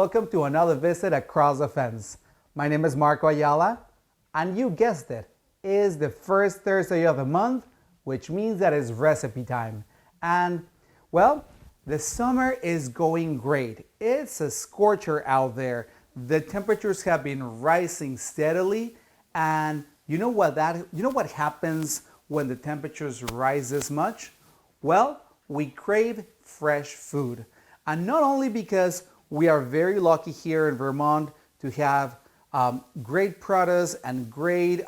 welcome to another visit across the fence. My name is Marco Ayala, and you guessed it, is the first Thursday of the month, which means that it's recipe time. And, well, the summer is going great. It's a scorcher out there. The temperatures have been rising steadily, and you know what happens when the temperatures rise this much? Well, we crave fresh food. And not only because we are very lucky here in Vermont to have great produce and great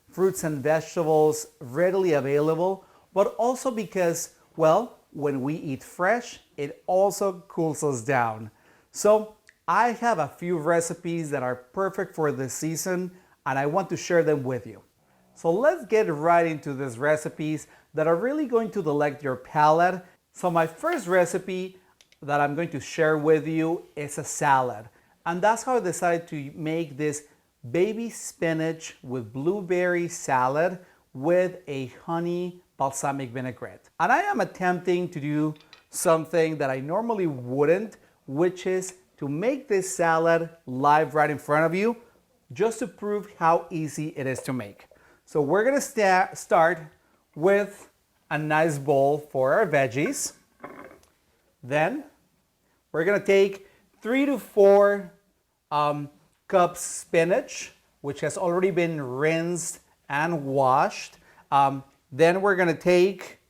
fruits and vegetables readily available, but also because, well, when we eat fresh, it also cools us down. So I have a few recipes that are perfect for this season, and I want to share them with you. So let's get right into these recipes that are really going to delight your palate. So my first recipe that I'm going to share with you is a salad. And that's how I decided to make this baby spinach with blueberry salad with a honey balsamic vinaigrette. And I am attempting to do something that I normally wouldn't, which is to make this salad live right in front of you, just to prove how easy it is to make. So we're gonna start with a nice bowl for our veggies. Then we're gonna take 3 to 4 cups spinach, which has already been rinsed and washed. Then we're gonna take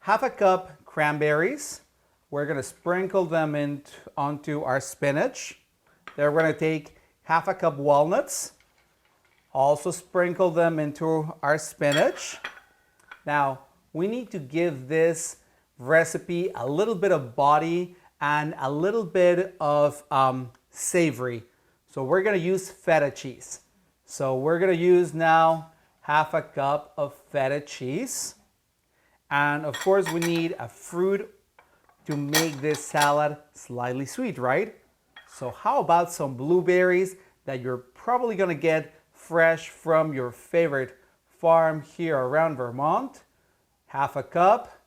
half a cup cranberries. We're gonna sprinkle them onto our spinach. Then we're gonna take half a cup walnuts. Also sprinkle them into our spinach. Now, we need to give this recipe a little bit of body and a little bit of savory. So we're gonna use feta cheese. So we're gonna use now half a cup of feta cheese. And of course we need a fruit to make this salad slightly sweet, right? So how about some blueberries that you're probably gonna get fresh from your favorite farm here around Vermont? Half a cup.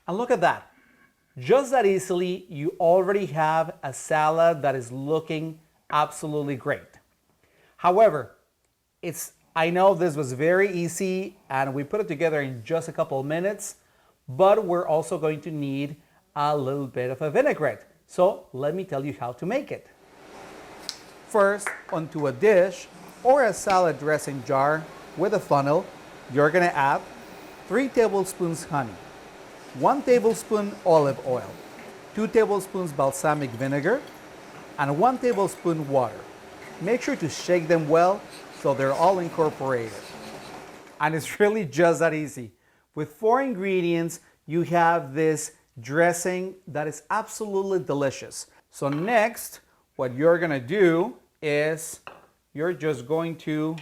And look at that. Just that easily, you already have a salad that is looking absolutely great. However, I know this was very easy and we put it together in just a couple of minutes, but we're also going to need a little bit of a vinaigrette. So let me tell you how to make it. First, onto a dish or a salad dressing jar with a funnel, you're gonna add 3 tablespoons honey, 1 tablespoon olive oil, 2 tablespoons balsamic vinegar, and 1 tablespoon water. Make sure to shake them well so they're all incorporated. And it's really just that easy. With 4 ingredients, you have this dressing that is absolutely delicious. So next, what you're gonna do is you're just going to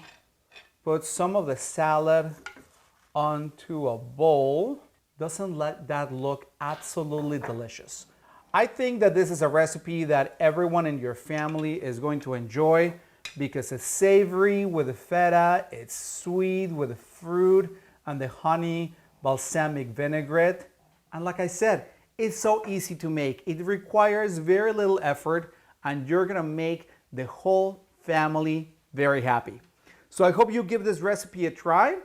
put some of the salad onto a bowl. Doesn't that look absolutely delicious? I think that this is a recipe that everyone in your family is going to enjoy because it's savory with the feta, it's sweet with the fruit and the honey balsamic vinaigrette. And like I said, it's so easy to make. It requires very little effort and you're gonna make the whole family very happy. So I hope you give this recipe a try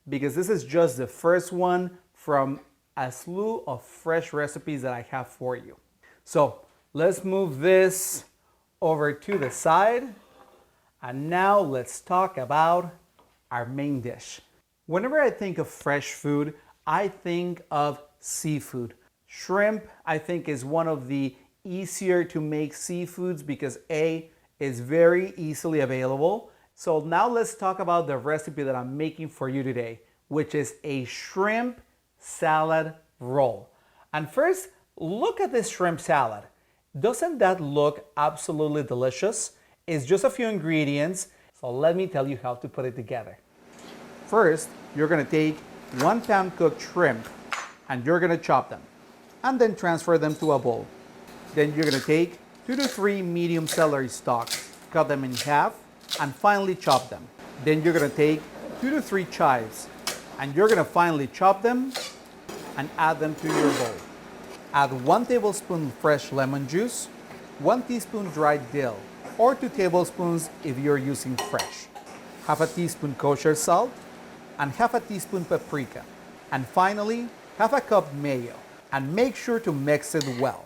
because this is just the first one from a slew of fresh recipes that I have for you. So let's move this over to the side. And now let's talk about our main dish. Whenever I think of fresh food, I think of seafood. Shrimp, I think, is one of the easier to make seafoods because A, is very easily available. So now let's talk about the recipe that I'm making for you today, which is a shrimp salad roll. And first, look at this shrimp salad. Doesn't that look absolutely delicious? It's just a few ingredients, so let me tell you how to put it together. First, you're gonna take 1 pound cooked shrimp and you're gonna chop them and then transfer them to a bowl. Then you're gonna take 2 to 3 medium celery stalks, cut them in half and finely chop them. Then you're gonna take 2 to 3 chives and you're gonna finely chop them and add them to your bowl. Add 1 tablespoon fresh lemon juice, 1 teaspoon dried dill, or 2 tablespoons if you're using fresh, half a teaspoon kosher salt, and half a teaspoon paprika. And finally, half a cup mayo. And make sure to mix it well.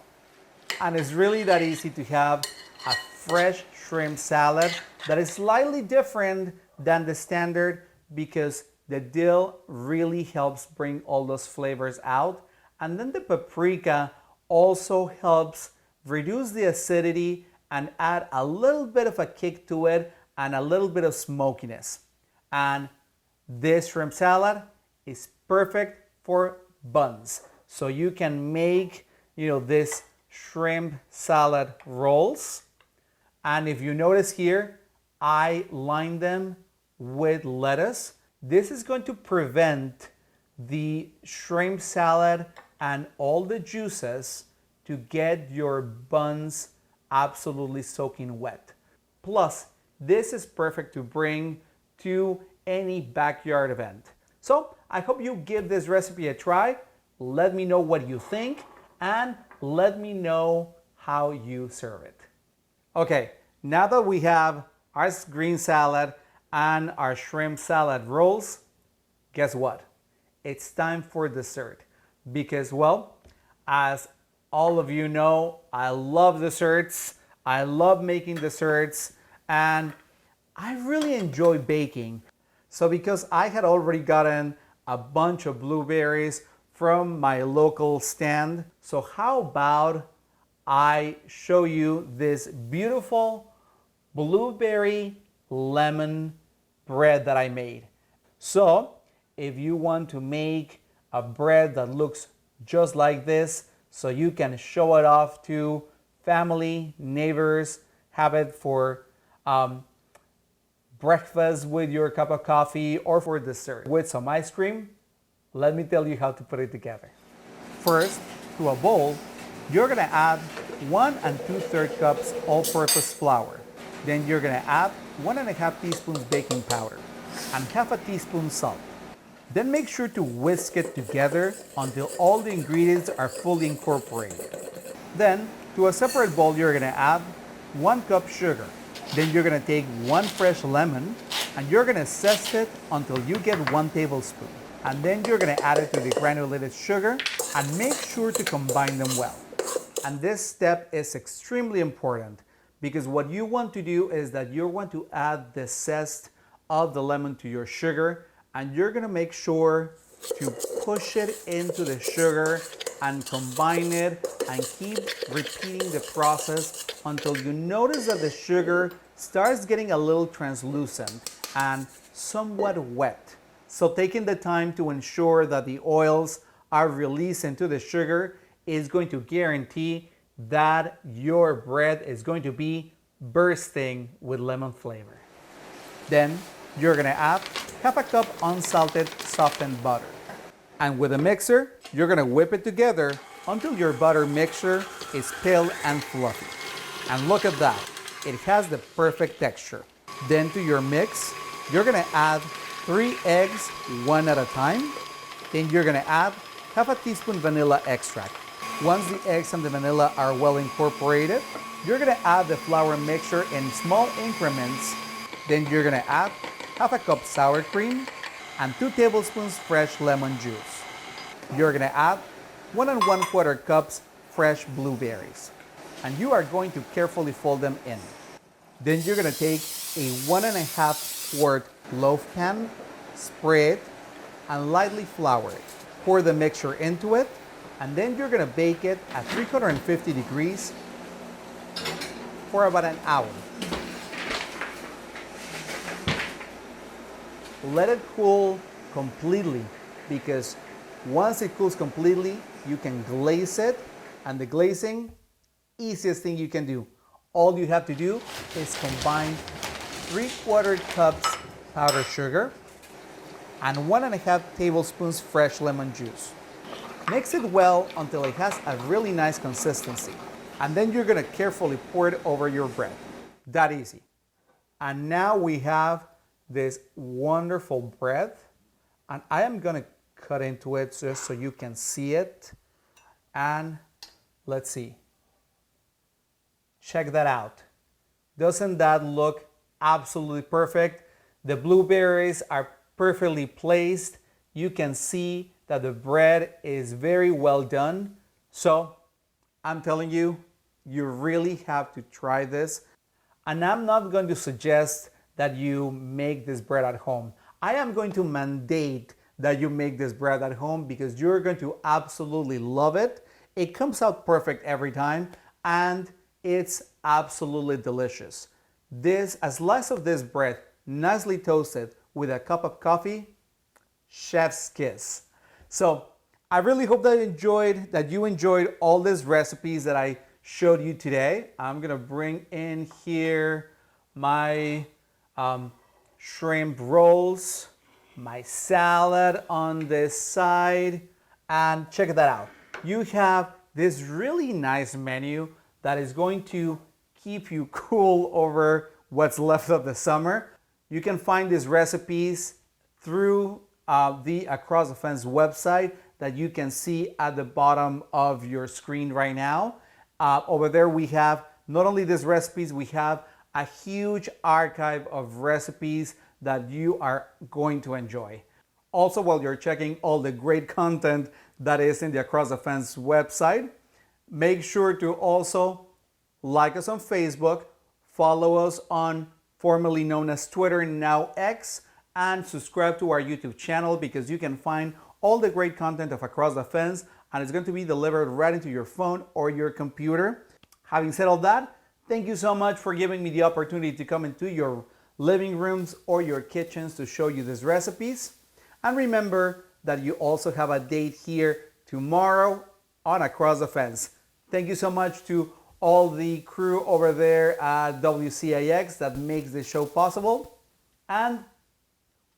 And it's really that easy to have a fresh shrimp salad that is slightly different than the standard because the dill really helps bring all those flavors out. And then the paprika also helps reduce the acidity and add a little bit of a kick to it and a little bit of smokiness. And this shrimp salad is perfect for buns. So you can make, this shrimp salad rolls. And if you notice here, I line them with lettuce. This is going to prevent the shrimp salad and all the juices to get your buns absolutely soaking wet. Plus, this is perfect to bring to any backyard event. So I hope you give this recipe a try. Let me know what you think and let me know how you serve it. Okay, now that we have our green salad and our shrimp salad rolls, guess what? It's time for dessert because, well, as all of you know, I love desserts. I love making desserts and I really enjoy baking. So because I had already gotten a bunch of blueberries from my local stand, so how about I show you this beautiful blueberry lemon bread that I made. So if you want to make a bread that looks just like this so you can show it off to family, neighbors, have it for breakfast with your cup of coffee or for dessert with some ice cream, let me tell you how to put it together. First, to a bowl, you're gonna add 1 2/3 cups all-purpose flour. Then you're gonna add 1.5 teaspoons baking powder and half a teaspoon salt. Then make sure to whisk it together until all the ingredients are fully incorporated. Then, to a separate bowl, you're gonna add 1 cup sugar. Then you're gonna take 1 fresh lemon and you're gonna zest it until you get 1 tablespoon. And then you're gonna add it to the granulated sugar and make sure to combine them well. And this step is extremely important because what you want to do is that you want to add the zest of the lemon to your sugar and you're gonna make sure to push it into the sugar and combine it and keep repeating the process until you notice that the sugar starts getting a little translucent and somewhat wet. So taking the time to ensure that the oils are released into the sugar is going to guarantee that your bread is going to be bursting with lemon flavor. Then you're gonna add half a cup unsalted softened butter. And with a mixer, you're gonna whip it together until your butter mixture is pale and fluffy. And look at that, it has the perfect texture. Then to your mix, you're gonna add 3 eggs, 1 at a time. Then you're gonna add half a teaspoon vanilla extract. Once the eggs and the vanilla are well incorporated, you're gonna add the flour mixture in small increments. Then you're gonna add half a cup sour cream and 2 tablespoons fresh lemon juice. You're gonna add 1 1/4 cups fresh blueberries. And you are going to carefully fold them in. Then you're gonna take a 1 1/2 quart loaf pan, spray it, and lightly flour it. Pour the mixture into it, and then you're gonna bake it at 350 degrees for about an hour. Let it cool completely because once it cools completely, you can glaze it, and the glazing, easiest thing you can do. All you have to do is combine 3/4 cups powdered sugar and 1 1/2 tablespoons fresh lemon juice. Mix it well until it has a really nice consistency. And then you're gonna carefully pour it over your bread. That easy. And now we have this wonderful bread, and I am gonna cut into it just so you can see it. And Let's see. Check that out. Doesn't that look absolutely perfect? The blueberries are perfectly placed. You can see that the bread is very well done. So I'm telling you, you really have to try this. And I'm not going to suggest that you make this bread at home. I am going to mandate that you make this bread at home because you're going to absolutely love it. It comes out perfect every time and it's absolutely delicious. A slice of this bread, nicely toasted with a cup of coffee, chef's kiss. So I really hope that you enjoyed all these recipes that I showed you today. I'm gonna bring in here my shrimp rolls, my salad on this side, and check that out. You have this really nice menu that is going to keep you cool over what's left of the summer. You can find these recipes through the Across the Fence website that you can see at the bottom of your screen right now. Over there we have not only these recipes, we have a huge archive of recipes that you are going to enjoy. Also, while you're checking all the great content that is in the Across the Fence website, make sure to also like us on Facebook, follow us on formerly known as Twitter, now X, and subscribe to our YouTube channel because you can find all the great content of Across the Fence and it's going to be delivered right into your phone or your computer. Having said all that, thank you so much for giving me the opportunity to come into your living rooms or your kitchens to show you these recipes. And remember that you also have a date here tomorrow on Across the Fence. Thank you so much to all the crew over there at WCIX that makes this show possible. And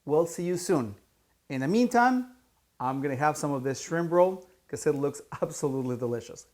we'll see you soon. In the meantime, I'm gonna have some of this shrimp roll because it looks absolutely delicious.